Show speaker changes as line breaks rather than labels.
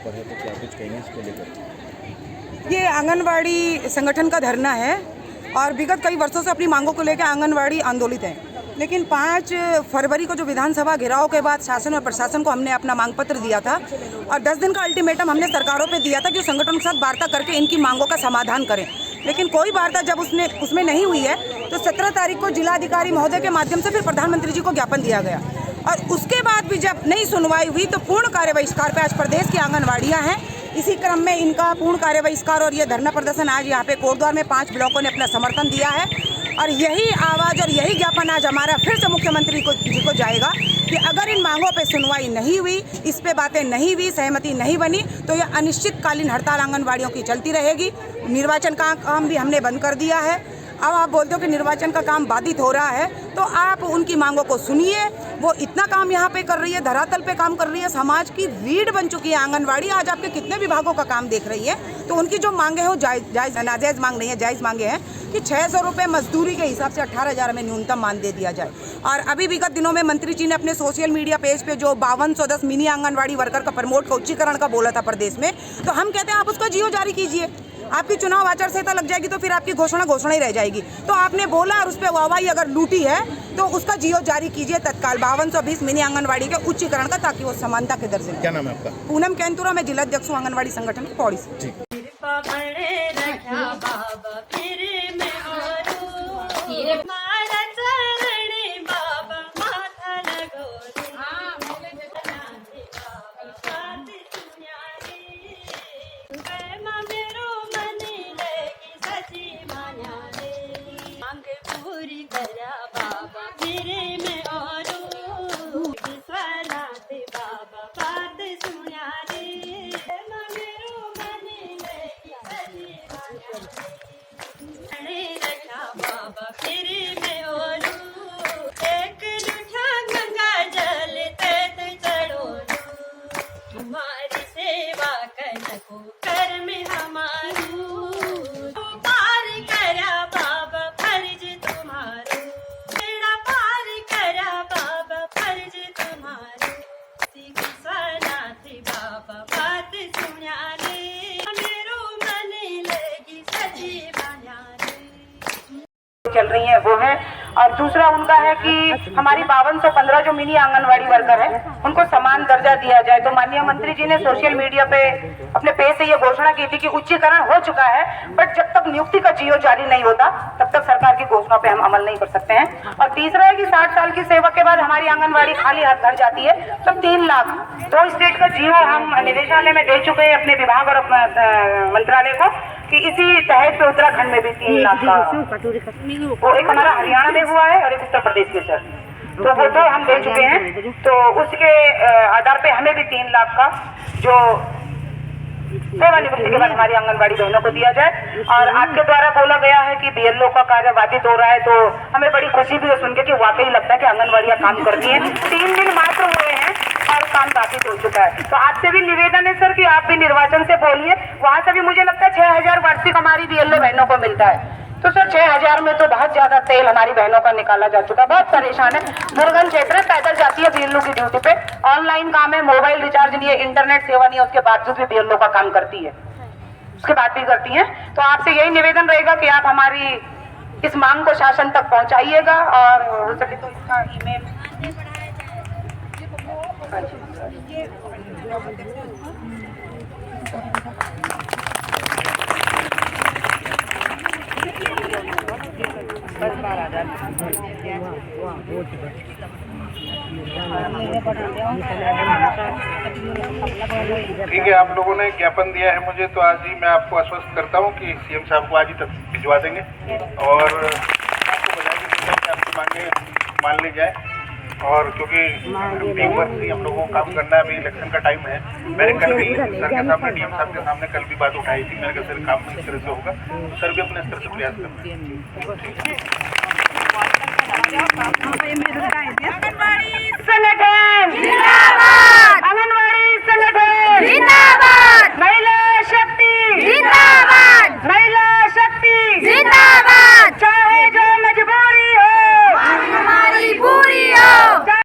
पर है, तो क्या कुछ कहेंगे इसको लेकर?
ये आंगनवाड़ी संगठन का धरना है और विगत कई वर्षों से अपनी मांगों को लेकर आंगनवाड़ी आंदोलित है। लेकिन 5 फरवरी को जो विधानसभा घेराव के बाद शासन और प्रशासन को हमने अपना मांग पत्र दिया था और 10 दिन का अल्टीमेटम हमने सरकारों पे दिया था कि संगठनों के साथ वार्ता करके इनकी मांगों का समाधान करें। लेकिन कोई वार्ता जब उसमें नहीं हुई है तो 17 तारीख को जिलाधिकारी महोदय के माध्यम से फिर प्रधानमंत्री जी को ज्ञापन दिया गया और उसके बाद भी जब नहीं सुनवाई हुई तो पूर्ण कार्य बहिष्कार पे आज प्रदेश की आंगनवाड़ियाँ हैं। इसी क्रम में इनका पूर्ण कार्य बहिष्कार और ये धरना प्रदर्शन आज यहाँ पे कोटद्वार में 5 ब्लॉकों ने अपना समर्थन दिया है और यही आवाज़ और यही ज्ञापन आज हमारा फिर से मुख्यमंत्री जी को जाएगा कि अगर इन मांगों पे सुनवाई नहीं हुई, इस पे बातें नहीं हुई, सहमति नहीं बनी तो यह अनिश्चितकालीन हड़ताल आंगनवाड़ियों की चलती रहेगी। निर्वाचन का काम भी हमने बंद कर दिया है। अब आप बोलते हो कि निर्वाचन का काम बाधित हो रहा है तो आप उनकी मांगों को सुनिए। वो इतना काम यहाँ पे कर रही है, धरातल पे काम कर रही है, समाज की रीढ़ बन चुकी है आंगनवाड़ी। आज आपके कितने विभागों का काम देख रही है तो उनकी जो मांगे हैं वो नाजायज़ मांग नहीं है, जायज़ मांगे हैं कि 600 रुपये मजदूरी के हिसाब से 18,000 में न्यूनतम मान दे दिया जाए। और अभी विगत दिनों में मंत्री जी ने अपने सोशल मीडिया पेज पे जो 5210 मिनी आंगनवाड़ी वर्कर का प्रमोट का उच्चीकरण का बोला था प्रदेश में, तो हम कहते हैं आप उसका जियो जारी कीजिए। आपकी चुनाव आचार संहिता लग जाएगी तो फिर आपकी घोषणा ही रह जाएगी। तो आपने बोला और उस पर वाहवाही अगर लूटी है तो उसका जियो जारी कीजिए तत्काल 5220 मिनी आंगनवाड़ी के उच्चीकरण का, ताकि वो समानता के दर्जे में।
क्या नाम है आपका?
पूनम कैंतुरा, मैं जिलाध्यक्ष हूँ आंगनवाड़ी संगठन की पौड़ी से। चल रही है वो है। और दूसरा उनका है कि हमारी 5215 जो मिनी आंगनवाड़ी वर्कर है उनको समान दर्जा दिया जाए। तो माननीय मंत्री जी ने सोशल मीडिया पे अपने पेज से ये घोषणा की थी कि उच्चीकरण हो चुका है, बट जब तक नियुक्ति का जियो जारी नहीं होता तब तक सरकार की घोषणा पे हम अमल नहीं कर सकते हैं। और तीसरा है कि 60 साल की सेवा के बाद हमारी आंगनवाड़ी खाली हाथ घर जाती है तो 3 लाख 2 स्टेट का जियो हम निदेशालय में दे चुके हैं अपने विभाग और मंत्रालय को कि इसी तहत पे उत्तराखंड में भी 3 लाख का, वो एक हमारा हरियाणा में हुआ है और एक उत्तर प्रदेश में सर, तो वो 2 हम दे चुके हैं। तो उसके आधार पे हमें भी 3 लाख का जो सेवानिवृत्ति के बाद हमारी आंगनवाड़ी बहनों को दिया जाए। और आपके द्वारा बोला गया है कि बीएलओ का कार्य बाधित हो रहा है, तो हमें बड़ी खुशी भी है सुन के कि वाकई लगता है कि आंगनवाड़ियाँ काम करती हैं। 3 दिन मात्र हुए हैं और काम बाधित हो चुका है। तो आपसे भी निवेदन है सर कि आप भी निर्वाचन से बोलिए। वहाँ से भी मुझे लगता है 6000 वार्षिक हमारी बीएलओ बहनों को मिलता है। तो सर 6000 में तो बहुत ज्यादा तेल हमारी बहनों का निकाला जा चुका है। बहुत परेशान है, दुर्गम क्षेत्र है, पैदल जाती है बीएलओ की ड्यूटी पे, ऑनलाइन काम है, मोबाइल रिचार्ज नहीं है, इंटरनेट सेवा नहीं है, उसके बावजूद भी बीएलओ का काम करती है, उसके बाद भी करती है। तो आपसे यही निवेदन रहेगा कि आप हमारी इस मांग को शासन तक पहुंचाइएगा और हो सके तो इसका ईमेल
ठीक है, आप लोगों ने ज्ञापन दिया है मुझे, तो आज ही मैं आपको आश्वस्त करता हूँ कि सीएम साहब को आज ही तक भिजवा देंगे और आपको बधाई देंगे कि आपकी मांगे मान ली जाए। और क्योंकि टीम वर्क से हम लोगों को काम करना है, अभी इलेक्शन का टाइम है। मैंने कल भी सर के सामने, डीएम साहब के सामने कल भी बात उठाई थी। मैंने कहा सर काम इस तरह से होगा, तो सर भी अपने स्तर से प्रयास करते हैं।